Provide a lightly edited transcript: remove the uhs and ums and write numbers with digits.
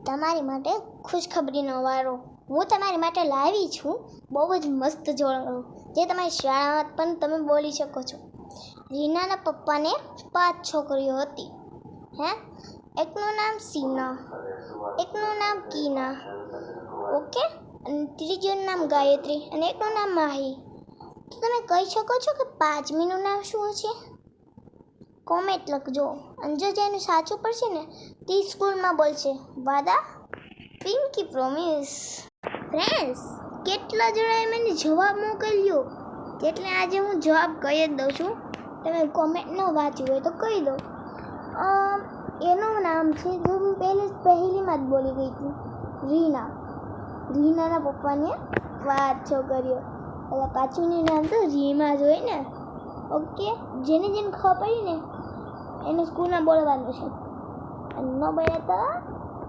તમારી માટે ખુશખબરીનો વારો હું તમારી માટે લાવી છું બહુ જ મસ્ત જોડો જે તમારી શાળામાં પણ તમે બોલી શકો છો. રીનાના પપ્પાને 5 છોકરીઓ હતી. એકનું નામ સીના, એકનું નામ કીના, ઓકે, અને ત્રીજું નામ ગાયત્રી અને એકનું નામ માહી. તો તમે કહી શકો છો કે 5મીનું નામ શું છે? કોમેન્ટ લખજો અને જો જેનું સાચું પડશે ને તે સ્કૂલમાં બોલશે વાદા, પિંકી પ્રોમિસ. ફ્રેન્ડ્સ, કેટલા જણાએ મને જવાબ મોકલ્યો એટલે આજે હું જવાબ કહી જ દઉં છું. તમે કોમેન્ટ ન વાંચ્યું હોય તો કહી દો. એનું નામ છે જો હું પહેલીમાં જ બોલી ગઈ હતી, રીના. રીનાના પપ્પાને 5 છોકરીઓ એટલે 5મીનું નામ તો રીમા જ હોય ને. ઓકે, જેને ખબર પડી ને એને સ્કૂલમાં બોલવાનું છે અને ન બોલે તો